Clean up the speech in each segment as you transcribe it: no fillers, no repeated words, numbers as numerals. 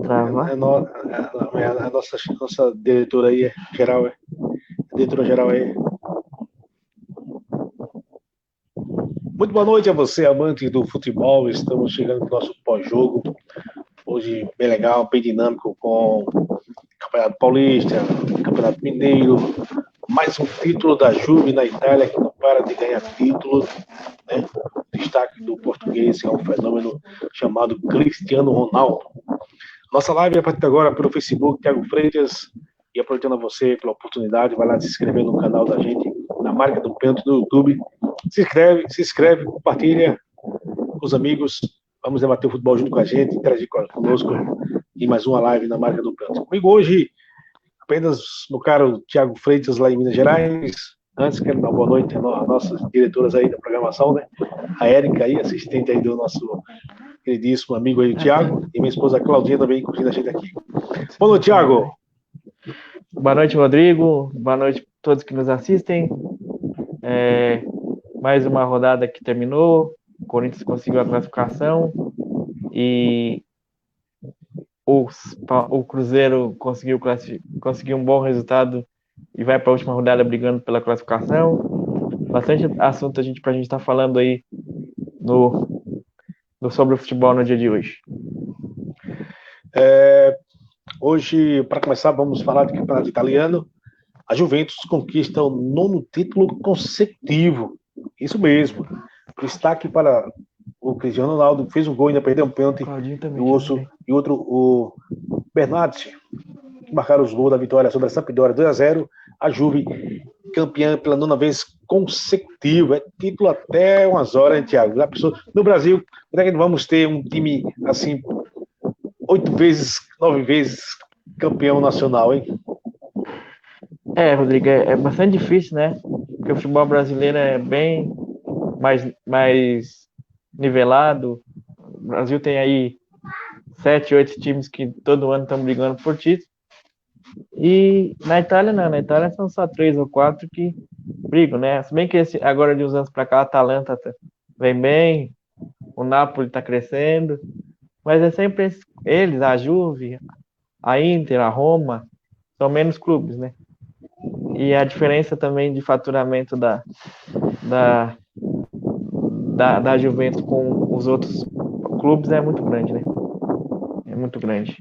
Travar. A nossa diretora aí, geral, diretora geral aí. Muito boa noite a você, amante do futebol. Estamos chegando para o nosso pós-jogo. Hoje, bem legal, bem dinâmico, com Campeonato Paulista, Campeonato Mineiro. Mais um título da Juve na Itália, que não para de ganhar títulos. Né? O destaque do português é um fenômeno chamado Cristiano Ronaldo. Nossa live é a partir de agora pelo Facebook, Thiago Freitas. E aproveitando a você pela oportunidade, vai lá se inscrever no canal da gente, na marca do pênalti do YouTube. Se inscreve, compartilha com os amigos. Vamos debater o futebol junto com a gente, interagir conosco em mais uma live na marca do pênalti. Comigo hoje, apenas meu caro Thiago Freitas, lá em Minas Gerais. Antes, quero dar uma boa noite às nossas diretoras aí da programação, né? A Érica aí, assistente aí do nosso queridíssimo amigo aí, o Thiago, e minha esposa Claudinha também curtindo a gente aqui. Boa noite, Thiago. Boa noite, Rodrigo. Boa noite a todos que nos assistem. Mais uma rodada que terminou. O Corinthians conseguiu a classificação e o Cruzeiro conseguiu um bom resultado e vai para a última rodada brigando pela classificação. Bastante assunto pra gente estar falando aí sobre o futebol no dia de hoje. Hoje, para começar, vamos falar do campeonato italiano. A Juventus conquista o 9º título consecutivo. Isso mesmo. Destaque para o Cristiano Ronaldo, fez um gol e ainda perdeu um pênalti. E outro, o Bernardi, que marcaram os gols da vitória sobre a Sampdoria 2-0. A Juve, campeã pela 9ª vez consecutiva. É título até umas horas, hein, Thiago? No Brasil, quando é que vamos ter um time assim, 8 vezes, 9 vezes campeão nacional, hein? Rodrigo, é bastante difícil, né? Porque o futebol brasileiro é bem mais nivelado. O Brasil tem aí 7, 8 times que todo ano estão brigando por título. E na Itália não, na Itália são só 3 ou 4 que brigam, né? Se bem que agora de uns anos para cá a Atalanta vem bem, o Napoli está crescendo, mas é sempre eles, a Juve, a Inter, a Roma, são menos clubes, né? E a diferença também de faturamento da Juventus com os outros clubes é muito grande, né? É muito grande.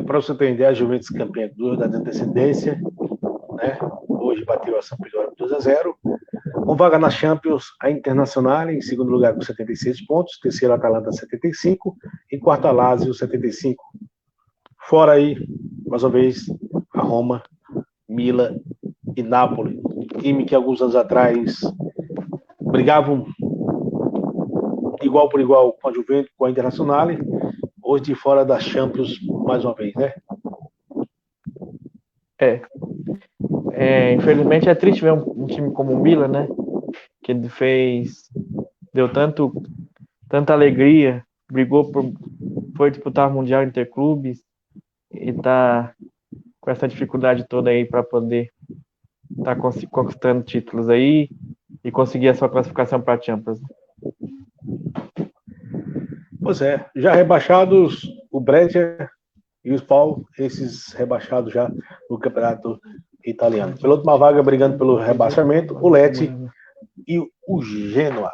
Para você entender, a Juventus campeã com 2 rodadas de antecedência, né? Hoje bateu a Sampdoria 2-0. Com vaga na Champions, a Internacional em segundo lugar com 76 pontos, terceiro a Atalanta 75 e quarto a Lazio 75. Fora aí, mais uma vez, a Roma, Milan e Napoli, time que alguns anos atrás brigavam igual por igual com a Juventus, com a Internacional, hoje de fora da Champions mais uma vez, né? Infelizmente é triste ver um time como o Milan, né? Que deu tanta alegria, foi disputar o Mundial Interclubes e tá com essa dificuldade toda aí para poder estar conquistando títulos aí e conseguir a sua classificação para a Champions. Pois é, já rebaixados o Brescia e o Spal, esses rebaixados já no campeonato italiano. Pela última vaga, brigando pelo rebaixamento, o Lecce e o Genoa.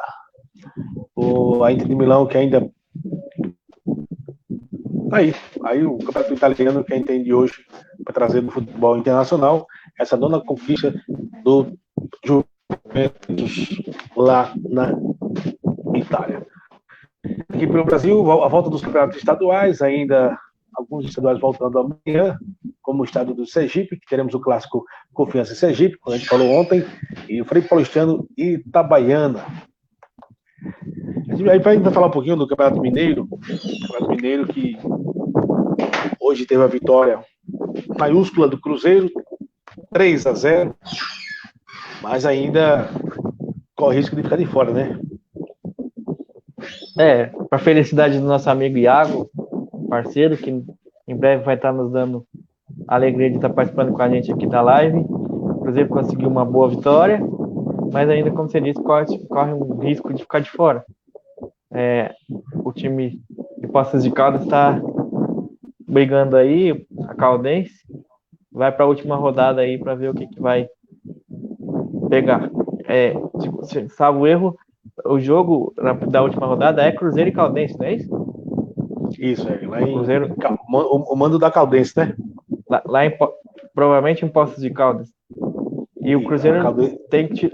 A Inter de Milão, que ainda... Aí o campeonato italiano que a gente tem de hoje para trazer no futebol internacional, essa 9ª conquista do Juventus lá na Itália. Aqui pelo Brasil, a volta dos campeonatos estaduais, ainda alguns estaduais voltando amanhã, como o estado do Sergipe, que teremos o clássico Confiança em Sergipe, como a gente falou ontem, e o Frei Paulistano e Itabaiana. Aí para ainda falar um pouquinho do Campeonato Mineiro que hoje teve a vitória maiúscula do Cruzeiro, 3-0, mas ainda corre risco de ficar de fora, né? Para felicidade do nosso amigo Iago, parceiro, que em breve vai estar nos dando a alegria de estar participando com a gente aqui da live. O Cruzeiro conseguiu uma boa vitória, mas ainda, como você disse, corre um risco de ficar de fora. O time de Poços de Caldas está brigando aí, a Caldense, vai para a última rodada aí para ver o que vai pegar. Salvo erro, o jogo da última rodada é Cruzeiro e Caldense, não é isso? Isso, lá em Cruzeiro, o mando da Caldense, né? lá provavelmente em Poços de Caldas. E o Cruzeiro tem que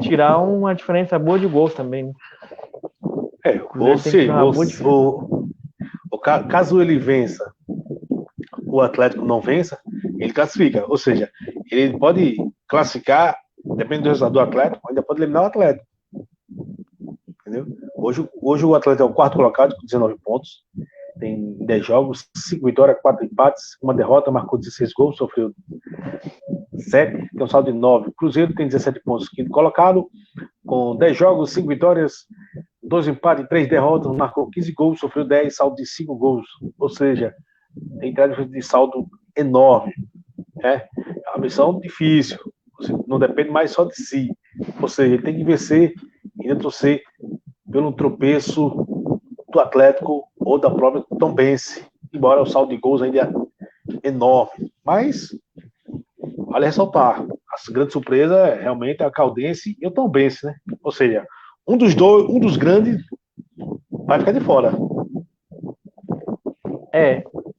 tirar uma diferença boa de gols também, né? Caso ele vença, o Atlético não vença, ele classifica. Ou seja, ele pode classificar, dependendo do resultado do Atlético, ainda pode eliminar o Atlético. Entendeu? Hoje o Atlético é o quarto colocado com 19 pontos. Tem 10 jogos, 5 vitórias, 4 empates, uma derrota, marcou 16 gols, sofreu 7, tem um saldo de 9. Cruzeiro tem 17 pontos, quinto colocado, com 10 jogos, 5 vitórias, 2 empates, 3 derrotas, marcou 15 gols, sofreu 10, saldo de 5 gols. Ou seja, tem entrada de saldo enorme. É uma missão difícil, você não depende mais só de si. Ou seja, ele tem que vencer e ainda torcer pelo tropeço do Atlético ou da própria Tombense, embora o saldo de gols ainda é enorme. Mas vale ressaltar, a grande surpresa é realmente a Caldense e o Tombense, né? Ou seja, um dos grandes vai ficar de fora.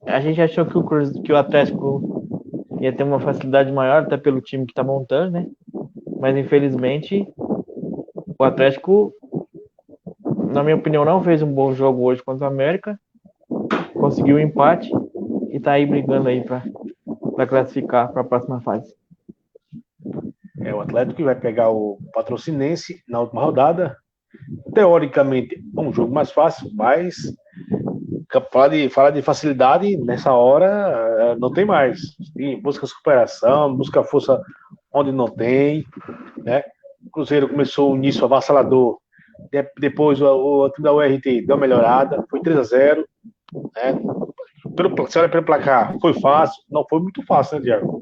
A gente achou que o Atlético ia ter uma facilidade maior, até pelo time que está montando, né? Mas infelizmente o Atlético, na minha opinião, não fez um bom jogo hoje contra o América, conseguiu um empate e está aí brigando aí para classificar para a próxima fase. O Atlético que vai pegar o Patrocinense na última rodada. Teoricamente é um jogo mais fácil, mas falar de facilidade nessa hora não tem mais. Busca superação, busca força onde não tem, né? O Cruzeiro começou o início avassalador, depois o time da URT deu uma melhorada, foi 3-0, né? Se olha pelo placar, foi fácil? Não foi muito fácil, né, Diego?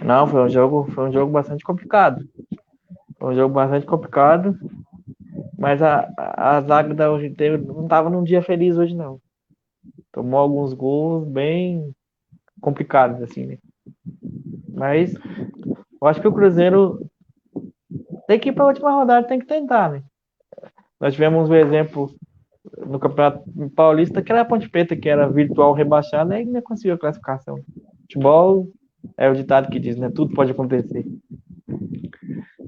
Não, foi um jogo bastante complicado. Mas a zaga da URT não estava num dia feliz hoje, não. Tomou alguns gols bem complicados, assim, né? Mas eu acho que o Cruzeiro tem que ir para a última rodada, tem que tentar, né? Nós tivemos um exemplo no Campeonato Paulista, que era a Ponte Preta, que era virtual rebaixada, e ainda conseguiu a classificação. Futebol é o ditado que diz, né? Tudo pode acontecer.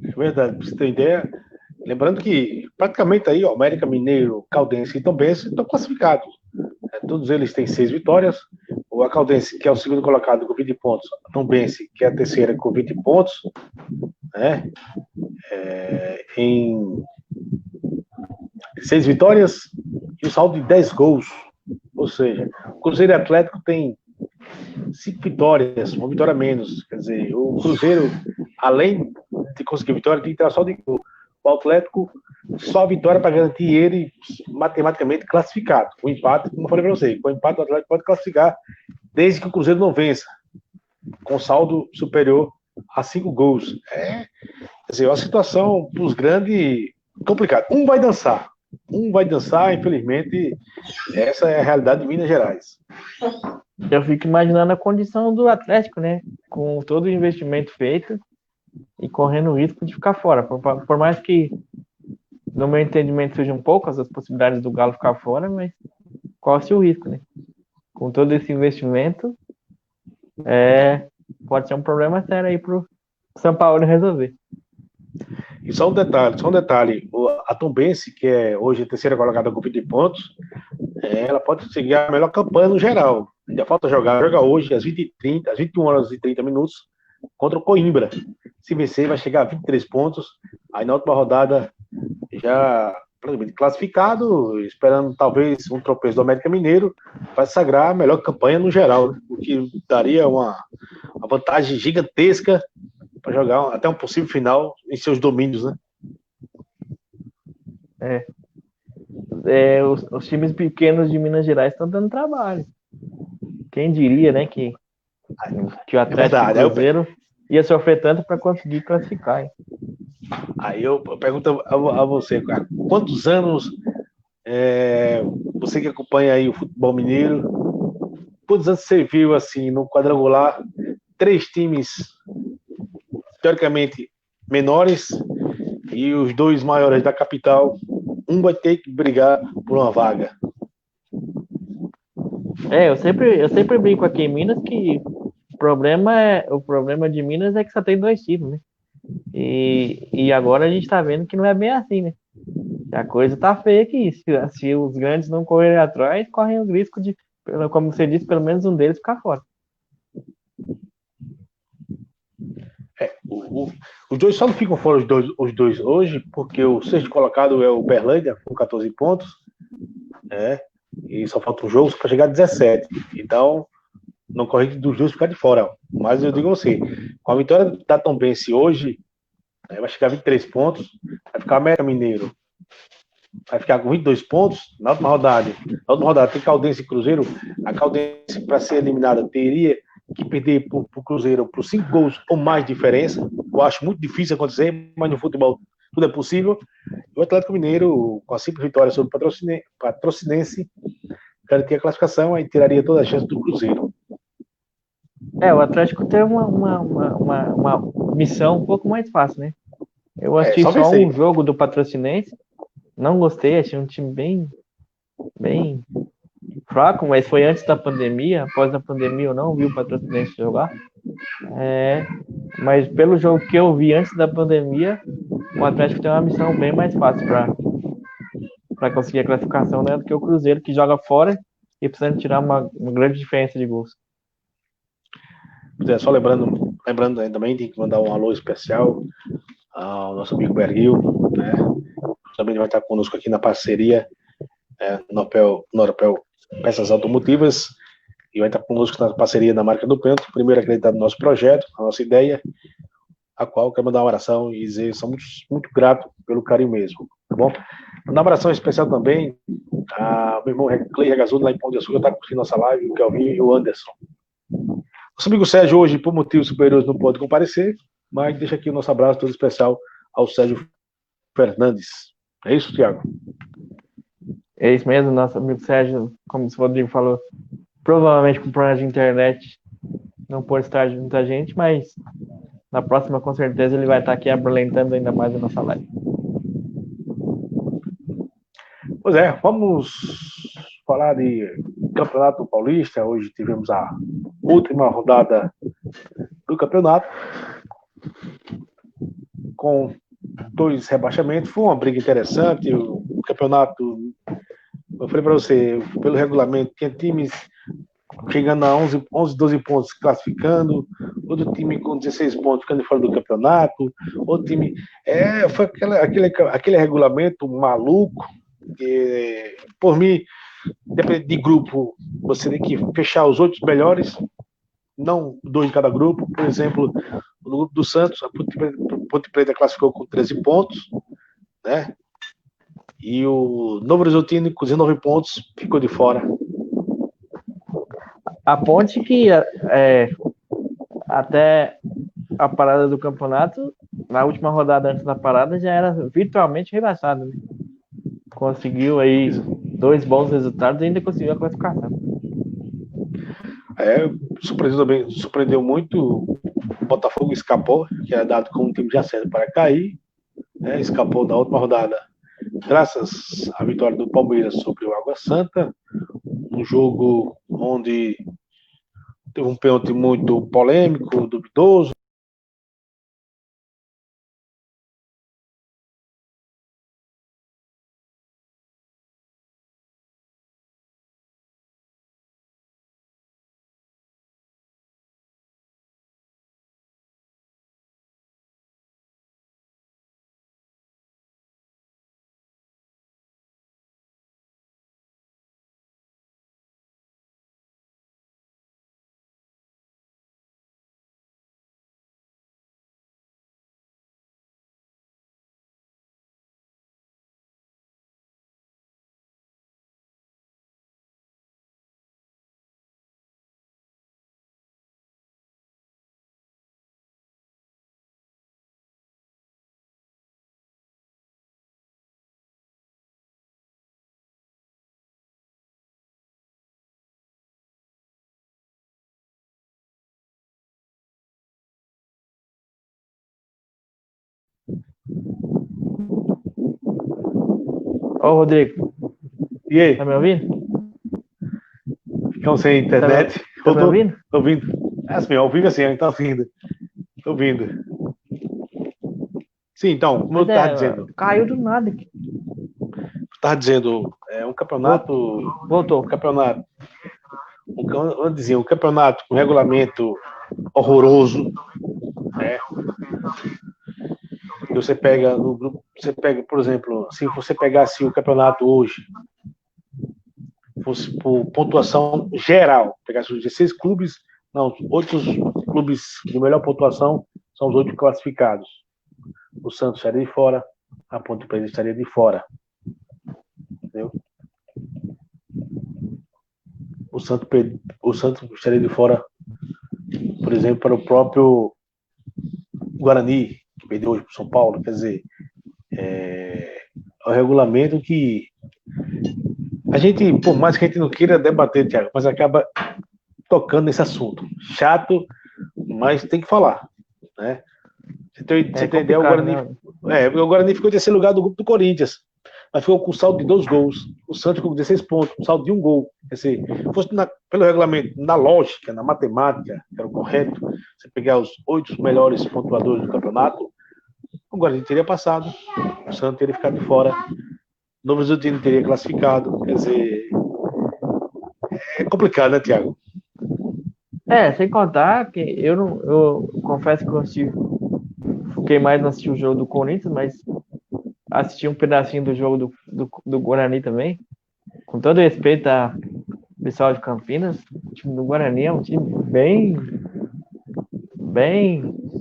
É verdade, pra você ter ideia, lembrando que praticamente aí, ó, América Mineiro, Caldense e Tombense estão classificados. Todos eles têm 6 vitórias. O Caldense, que é o segundo colocado com 20 pontos, a Tombense, que é a terceira com 20 pontos, né? Em 6 vitórias e o saldo de 10 gols. Ou seja, o Cruzeiro e Atlético tem 5 vitórias, uma vitória a menos. Quer dizer, o Cruzeiro, além de conseguir vitória, tem que ter só de gol. O Atlético, só a vitória para garantir ele matematicamente classificado. O empate, como eu falei para você, com o empate o Atlético pode classificar desde que o Cruzeiro não vença, com saldo superior a 5 gols. Quer dizer, é uma situação para os grandes complicada. Um vai dançar, infelizmente, essa é a realidade de Minas Gerais. Eu fico imaginando a condição do Atlético, né? Com todo o investimento feito e correndo o risco de ficar fora. Por mais que, no meu entendimento, sejam poucas as possibilidades do Galo ficar fora, mas corre o risco, né? Com todo esse investimento, pode ser um problema sério aí pro São Paulo resolver. E só um detalhe, a Tombense, que é hoje a terceira colocada com 20 pontos, ela pode seguir a melhor campanha no geral. Ainda falta joga hoje às 21 horas e 30 minutos contra o Coimbra. Se vencer, vai chegar a 23 pontos. Aí na última rodada, já classificado, esperando talvez um tropeço do América Mineiro, vai sagrar a melhor campanha no geral, né? O que daria uma vantagem gigantesca para jogar até um possível final em seus domínios, né? Os times pequenos de Minas Gerais estão dando trabalho. Quem diria, né, que o Atlético e o Cruzeiro ia sofrer tanto para conseguir classificar, hein? Aí eu pergunto a você, há quantos anos É, você que acompanha aí o futebol mineiro, quantos anos você viu assim no quadrangular? Três times teoricamente menores e os dois maiores da capital, um vai ter que brigar por uma vaga. Eu sempre brinco aqui em Minas que o problema de Minas é que só tem dois times, né? E agora a gente tá vendo que não é bem assim, né? A coisa tá feia aqui. Se os grandes não correrem atrás, correm o risco de, como você disse, pelo menos um deles ficar fora. O, o, os dois só não ficam fora os dois hoje, porque o sexto colocado é o Berlândia, com 14 pontos, né? E só falta um jogo para chegar a 17. Então, não corre dos dois ficar de fora. Mas eu digo assim, com a vitória da Tombense hoje, vai chegar a 23 pontos, vai ficar América Mineiro, vai ficar com 22 pontos na última rodada. Na última rodada tem Caldense e Cruzeiro. A Caldense, para ser eliminada, teria que perder para o Cruzeiro por 5 gols ou mais diferença. Eu acho muito difícil acontecer, mas no futebol tudo é possível. E o Atlético Mineiro, com a simples vitória sobre o Patrocinense, garantia a classificação e tiraria toda a chance do Cruzeiro. O Atlético tem uma missão um pouco mais fácil, né? Eu É, assisti só só vencer. um jogo do Patrocinense, não gostei, achei um time bem fraco, mas foi antes da pandemia. Após a pandemia eu não vi o Patrocinense jogar. É, mas pelo jogo que eu vi antes da pandemia, o Atlético tem uma missão bem mais fácil para conseguir a classificação, né, do que o Cruzeiro, que joga fora e precisa tirar uma grande diferença de gols. Só lembrando também, tem que mandar um alô especial ao nosso amigo Berguil, né? Também vai estar conosco aqui na parceria Norpel Peças Automotivas e vai estar conosco na parceria da marca do Pento, primeiro acreditado no nosso projeto, a nossa ideia, a qual quero mandar uma oração e dizer somos muito gratos pelo carinho mesmo, tá bom? Mandar uma oração especial também a meu irmão Clay Regazudo, lá em Pão de Açúcar, está curtindo nossa live, o Kelvin e o Anderson. Nosso amigo Sérgio hoje, por motivos superiores, não pode comparecer, mas deixa aqui o nosso abraço todo especial ao Sérgio Fernandes. É isso, Tiago? É isso mesmo, nosso amigo Sérgio, como o Rodrigo falou, provavelmente com problema de internet não pode estar junto a gente, mas na próxima com certeza ele vai estar aqui abrilhantando ainda mais a nossa live. Pois é, vamos falar de Campeonato Paulista. Hoje tivemos a última rodada do campeonato, com dois rebaixamentos. Foi uma briga interessante. O campeonato, eu falei para você, pelo regulamento, tinha times chegando a 11 12 pontos classificando, outro time com 16 pontos ficando fora do campeonato, outro time. Foi aquele regulamento maluco, que, por mim, dependendo de grupo, você tem que fechar os 8 melhores, não 2 de cada grupo. Por exemplo, no grupo do Santos, a Ponte Preta classificou com 13 pontos, né? E o Novo Horizontino, com 19 pontos, ficou de fora. A Ponte que até a parada do campeonato, na última rodada antes da parada, já era virtualmente rebaixado, né? Conseguiu aí 2 bons resultados e ainda conseguiu a classificação. Surpreendeu muito. O Botafogo escapou, que era dado como um time de acesso para cair, né? Escapou da última rodada, graças à vitória do Palmeiras sobre o Água Santa, um jogo onde teve um pênalti muito polêmico, duvidoso. Ô, Rodrigo, E aí? tá me ouvindo? Ficam sem internet? Tá me ouvindo? Tô ouvindo. É assim, ao vivo assim, a gente tá ouvindo. Tô ouvindo. Sim, então, como eu Pois tava é, dizendo, caiu do nada aqui. é um campeonato, Voltou. um campeonato com regulamento horroroso, né? Você pega no grupo, você pega, por exemplo, se você pegasse o campeonato hoje, fosse por pontuação geral, pegasse os 16 clubes, não, os outros clubes de melhor pontuação são os 8 classificados. O Santos estaria de fora, a Ponte Preta estaria de fora. Entendeu? O Santos estaria de fora, por exemplo, para o próprio Guarani, que perdeu hoje para o São Paulo. Quer dizer, é o regulamento que a gente, por mais que a gente não queira debater, Thiago, mas acaba tocando nesse assunto. Chato, mas tem que falar, né? Você tem ideia, o Guarani ficou em terceiro lugar do grupo do Corinthians, mas ficou com saldo de 2 gols. O Santos ficou com 16 pontos, com saldo de 1 gol. Quer dizer, fosse pelo regulamento, na lógica, na matemática, que era o correto, você pegar os 8 melhores pontuadores do campeonato, o Guarani teria passado, o Santos teria ficado de fora, o Novo Horizontino teria classificado. Quer dizer, é complicado, né, Thiago? Sem contar que eu confesso que fiquei mais no assistir o jogo do Corinthians, mas assisti um pedacinho do jogo do Guarani também. Com todo respeito ao pessoal de Campinas, o time do Guarani é um time bem,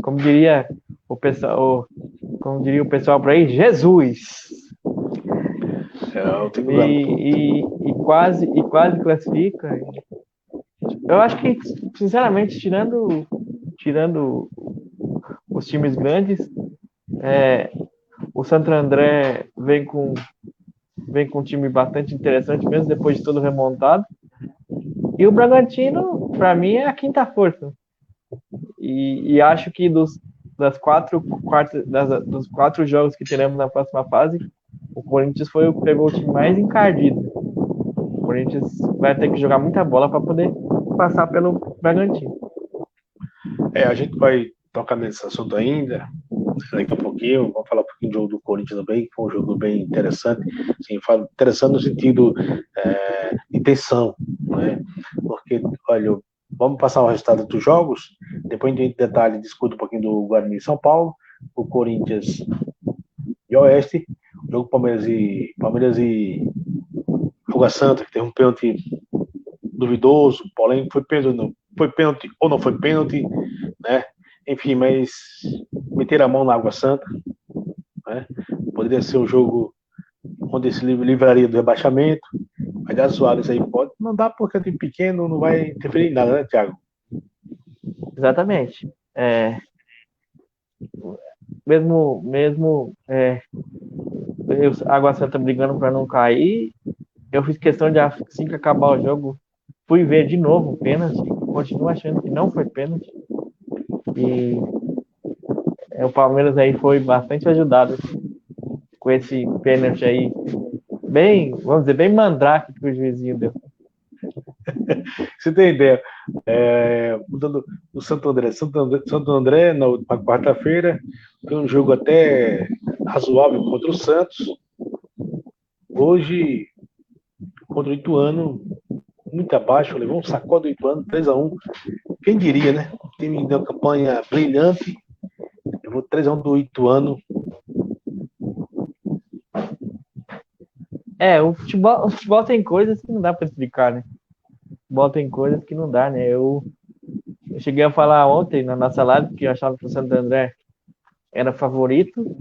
como diria o pessoal por aí, Jesus! E quase classifica. Eu acho que, sinceramente, tirando os times grandes, o Santo André vem com um time bastante interessante, mesmo depois de todo remontado. E o Bragantino, para mim, é a quinta força. E acho que dos 4 jogos que teremos na próxima fase, o Corinthians foi o que pegou o time mais encardido. O Corinthians vai ter que jogar muita bola para poder passar pelo Bragantino. A gente vai tocar nesse assunto ainda, daqui a pouquinho, vamos falar um pouquinho do jogo do Corinthians também, que foi um jogo bem interessante, sim, interessante no sentido de tensão, né? Porque, olha, vamos passar o resultado dos jogos, depois a gente em detalhe discute um pouquinho do Guarani e São Paulo, o Corinthians e Oeste, o jogo Palmeiras e Água Santa, que tem um pênalti duvidoso, polêmico, foi pênalti ou não foi pênalti, né? Enfim, mas meter a mão na Água Santa, né? Poderia ser um jogo onde se livraria do rebaixamento, mas a Soares aí pode, não dá porque é time pequeno, não vai interferir em nada, né, Thiago? Exatamente. Mesmo Água Santa brigando para não cair, eu fiz questão de, assim que acabar o jogo, fui ver de novo o pênalti, continuo achando que não foi pênalti. E o Palmeiras aí foi bastante ajudado com esse pênalti aí, vamos dizer, bem mandrake que o juizinho deu. Você tem ideia, mudando o Santo André na quarta-feira, foi um jogo até razoável contra o Santos. Hoje, contra o Ituano, muito abaixo, levou um sacode do Ituano, 3-1. Quem diria, né? O time deu uma campanha brilhante, levou 3-1 do Ituano. O futebol tem coisas que não dá para explicar, né? O futebol tem coisas que não dá, né? Eu cheguei a falar ontem na nossa live que eu achava que o Santo André era favorito.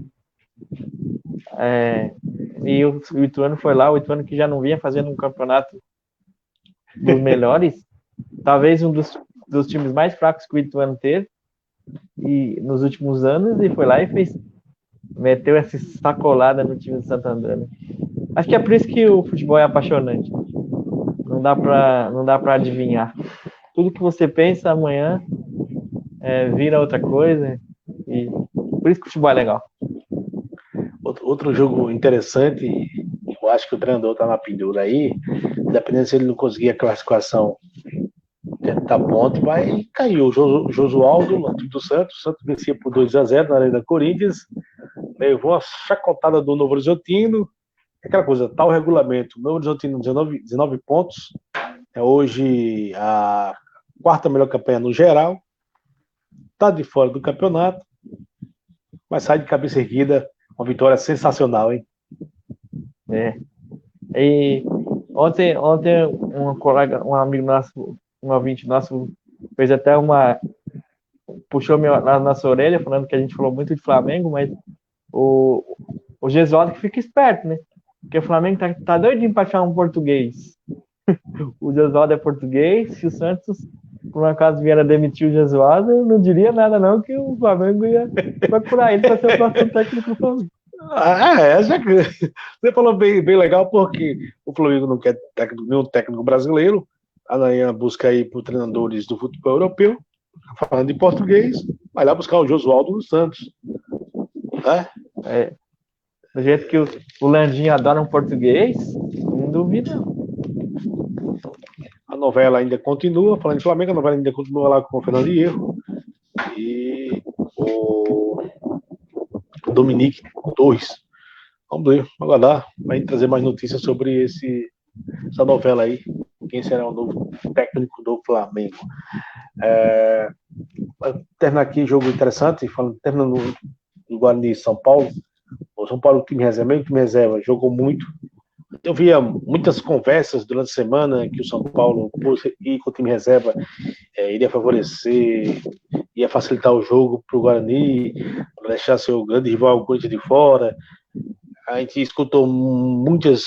E o Ituano foi lá, o Ituano que já não vinha fazendo um campeonato dos melhores, talvez um dos times mais fracos que o Ituano teve e nos últimos anos, e foi lá e meteu essa sacolada no time do Santo André, né? Acho que é por isso que o futebol é apaixonante. Não dá para adivinhar. Tudo que você pensa amanhã vira outra coisa. E por isso que o futebol é legal. Outro jogo interessante, eu acho que o treinador tá na pendura aí, dependendo se ele não conseguir a classificação da ponte, vai cair. O Josualdo, no time do Santos, o Santos vencia por 2-0 na Arena Corinthians, levou a chacotada do Novo Horizontino, aquela coisa, tal regulamento, Novo Horizontino 19 pontos, é hoje a quarta melhor campanha no geral, tá de fora do campeonato, mas sai de cabeça erguida, uma vitória sensacional, hein? É. E ontem um colega, um amigo nosso, um ouvinte nosso, fez até puxou na nossa orelha, falando que a gente falou muito de Flamengo, mas o, o Gesualdo que fica esperto, né? Porque o Flamengo tá doidinho pra achar um português. O Gesualdo é português, se o Santos, por um acaso, vier a demitir o Gesualdo, eu não diria nada não, que o Flamengo ia procurar ele para ser o próximo técnico do Flamengo. Já que você falou bem legal, porque o Flamengo não quer nenhum técnico brasileiro, a Nayan busca aí por treinadores do futebol europeu, falando em português, vai lá buscar o Josualdo dos Santos. Do jeito que o Landinho adora um português, não duvido não. A novela ainda continua, falando em Flamengo, a novela ainda continua lá com o Fernando Hierro e o Dominique Torres. Vamos ver, aguardar, vai trazer mais notícias sobre essa novela aí. Quem será o novo técnico do Flamengo? Terminar aqui, jogo interessante, terminando no Guarani de São Paulo. O São Paulo, time reserva, jogou muito. Eu via muitas conversas durante a semana que o São Paulo, por ir com o time reserva, iria favorecer, ia facilitar o jogo para o Guarani, para deixar seu grande rival, o Corinthians, de fora. A gente escutou muitas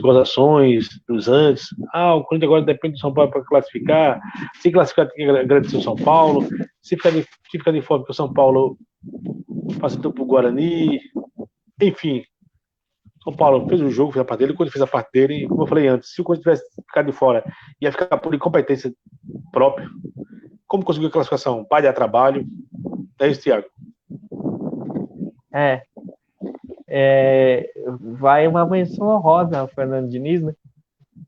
gozações dos antes. O Corinthians agora depende do São Paulo para classificar. Se classificar, tem que agradecer o São Paulo. Se ficar de fora, porque o São Paulo facilitou para o Guarani. Enfim, São Paulo fez o jogo, fez a parte dele. Quando fez a parte dele, como eu falei antes, se o Corinthians tivesse ficado de fora, ia ficar por incompetência própria. Como conseguiu a classificação? Vai dar trabalho. É isso, Thiago. Vai uma menção honrosa ao Fernando Diniz, né?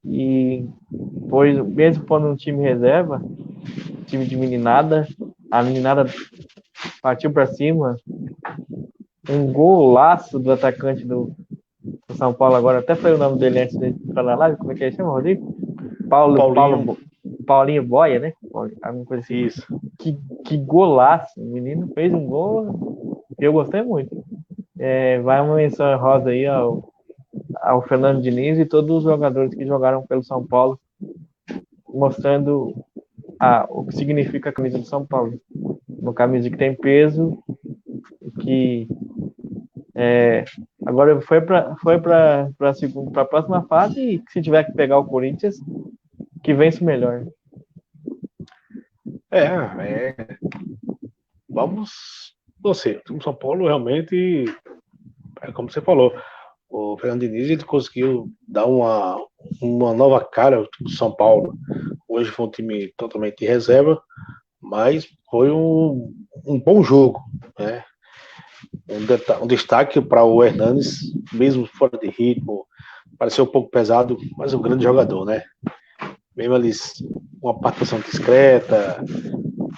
E pois, mesmo pondo um time reserva, time de meninada, a meninada partiu para cima. Um golaço do atacante do São Paulo agora, até foi o nome dele antes de entrar na live, como é que ele chama, Rodrigo? Paulinho Boia, né? Alguma coisa assim. Isso. Que golaço, o menino fez um gol que eu gostei muito. Vai uma menção rosa aí ao Fernando Diniz e todos os jogadores que jogaram pelo São Paulo, mostrando o que significa a camisa do São Paulo. Uma camisa que tem peso, que agora foi para a próxima fase, e que se tiver que pegar o Corinthians, que vence o melhor. Vamos torcer. O São Paulo realmente, como você falou, o Fernando Diniz, ele conseguiu dar uma nova cara ao time do São Paulo. Hoje foi um time totalmente de reserva, mas foi um bom jogo, né? Um destaque para o Hernanes, mesmo fora de ritmo, pareceu um pouco pesado, mas um grande jogador, né? Mesmo ali, uma participação discreta,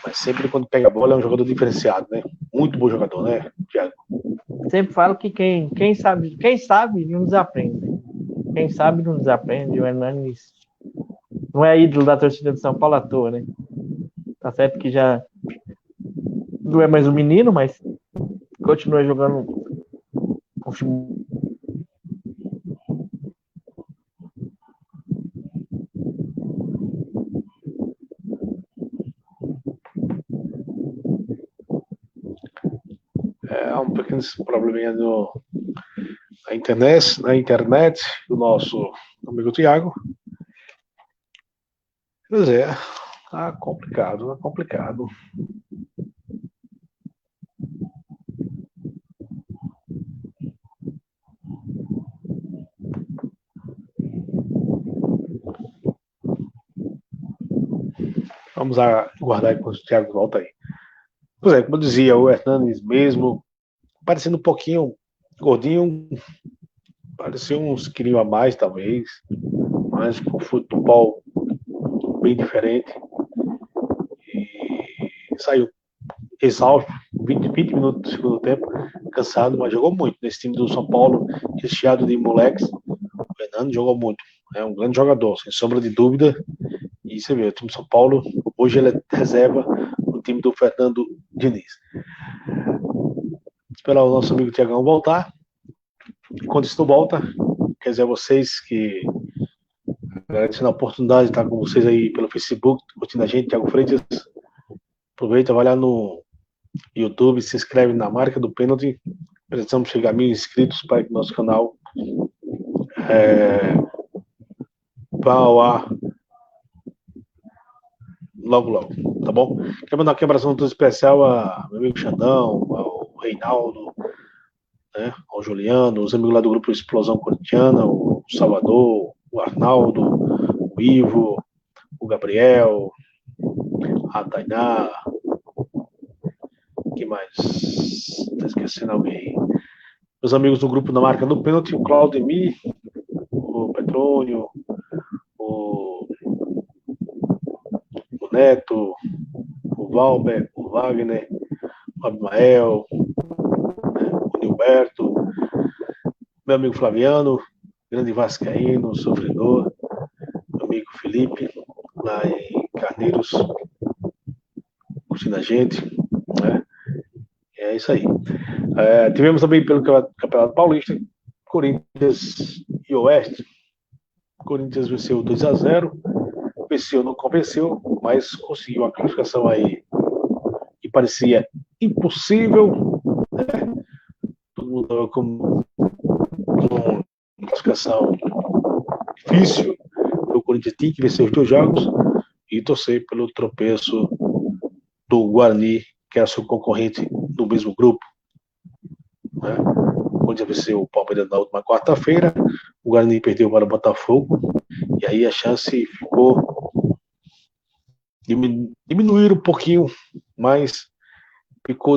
mas sempre quando pega a bola é um jogador diferenciado, né? Muito bom jogador, né, Thiago? Sempre falo que quem sabe não desaprende. Quem sabe não desaprende. O Hernanes não é ídolo da torcida de São Paulo à toa, né? Tá certo que já não é mais um menino, mas continua jogando com futebol. Um pequeno probleminha na internet do nosso amigo Thiago. Pois é, tá complicado. Vamos aguardar enquanto o Thiago volta aí. Pois é, como eu dizia, o Hernanes mesmo, parecendo um pouquinho Gordinho, pareceu uns quilinhos a mais, talvez, mas com futebol bem diferente. E saiu exausto, 20 minutos do segundo tempo, cansado, mas jogou muito. Nesse time do São Paulo, recheado de moleques, o Fernando jogou muito. É um grande jogador, sem sombra de dúvida. E você vê, o time do São Paulo, hoje ele é reserva no time do Fernando Diniz. Esperar o nosso amigo Tiagão voltar. E quando isso não volta, quer dizer, vocês que agradecendo a oportunidade de estar com vocês aí pelo Facebook, curtindo a gente, Thiago Freitas. Aproveita, vai lá no YouTube, se inscreve na marca do pênalti. Precisamos chegar a 1.000 inscritos para que nosso canal vá ao ar logo, tá bom? Quero mandar aqui um abraço muito especial a meu amigo Xandão, ao Reinaldo, né, ao Juliano, os amigos lá do grupo Explosão Corintiana, o Salvador, o Arnaldo, o Ivo, o Gabriel, a Tainá, que mais? Tá esquecendo alguém. Meus amigos do grupo da marca do pênalti, o Claudemir, o Petrônio, o Neto, o Valber, o Wagner, o Abimael, o Gilberto, meu amigo Flaviano, grande vascaíno, sofredor, meu amigo Felipe, lá em Carneiros, curtindo a gente, né? É isso aí. Tivemos também pelo Campeonato Paulista, Corinthians e Oeste. Corinthians venceu 2-0, venceu, não convenceu, mas conseguiu a classificação aí que parecia impossível, né? Todo mundo estava com uma classificação difícil. O Corinthians tinha que vencer os 2 jogos e torcer pelo tropeço do Guarani, que era seu concorrente no mesmo grupo, né? O Corinthians venceu o Palmeiras na última quarta-feira, o Guarani perdeu para o Botafogo, e aí a chance ficou diminuir um pouquinho, mas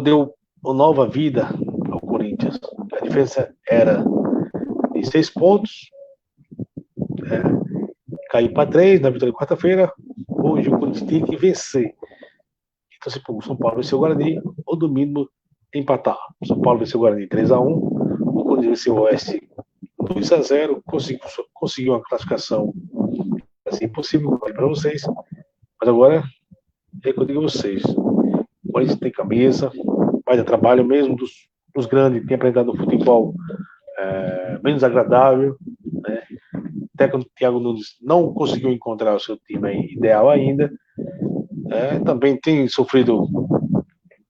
deu uma nova vida ao Corinthians. A diferença era de 6 pontos, caiu para 3 na vitória de quarta-feira. Hoje o Corinthians tem que vencer. Então, se o São Paulo venceu o Guarani, ou do mínimo empatar. O São Paulo venceu o Guarani 3-1, o Corinthians venceu o Oeste 2-0, conseguiu uma classificação assim, impossível para vocês, mas agora é que eu digo a vocês, o Corinthians tem camisa, vai dar trabalho mesmo dos grandes, tem apresentado um futebol menos agradável, né? O técnico Thiago Nunes não conseguiu encontrar o seu time ideal ainda, também tem sofrido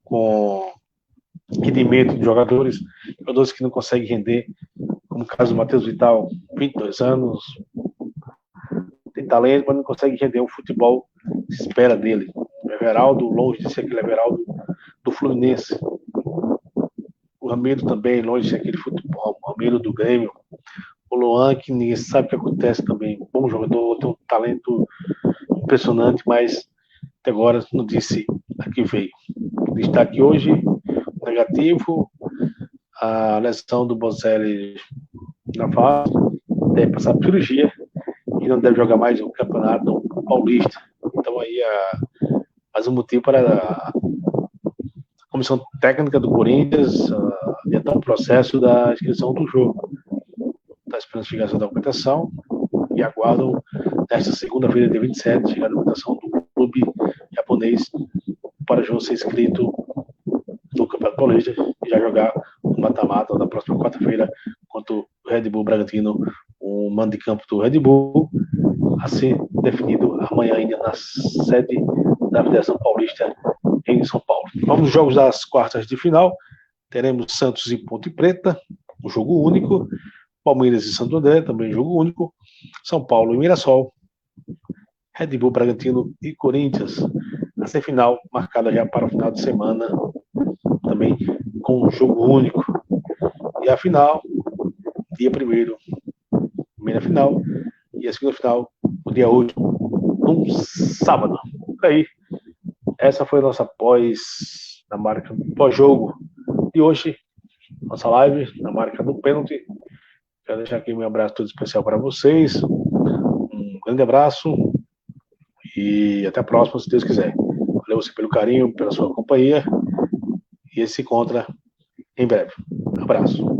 com rendimento de jogadores que não conseguem render, como o caso do Matheus Vital, 22 anos, tem talento, mas não consegue render o futebol que se espera dele. O Everaldo, longe de ser aquele Everaldo do Fluminense. O Ramiro também, longe de ser aquele futebol. O Ramiro do Grêmio. O Luan, que ninguém sabe o que acontece também. Bom jogador, tem um talento impressionante, mas até agora não disse a que veio. Destaque hoje, negativo, a lesão do Bozelli na face, deve passar por cirurgia e não deve jogar mais o Campeonato Paulista. Então aí mais um motivo para a comissão técnica do Corinthians adiantar o processo da inscrição do jogo. Está esperando chegar essa documentação e aguardam nesta segunda-feira, dia 27, chegar a documentação do clube japonês para o jogo ser inscrito no Campeonato Paulista e já jogar o mata-mata na próxima quarta-feira contra o Red Bull Bragantino, o mando de campo do Red Bull, a ser definido amanhã ainda na sede da Federação Paulista em São Paulo. Vamos aos jogos das quartas de final. Teremos Santos e Ponte Preta, um jogo único. Palmeiras e Santo André, também jogo único. São Paulo e Mirassol. Red Bull Bragantino e Corinthians. A semifinal marcada já para o final de semana, também com um jogo único. E a final, dia 1º, primeira final, e a segunda final, o dia 8, num sábado. Aí, essa foi a nossa na marca pós-jogo de hoje. nossa live, na marca do pênalti. Quero deixar aqui meu abraço todo especial para vocês. Um grande abraço e até a próxima, se Deus quiser. Valeu você pelo carinho, pela sua companhia e a gente se encontra em breve. Abraço.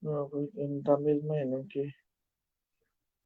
Não, porque não tá mesmo aí, não, que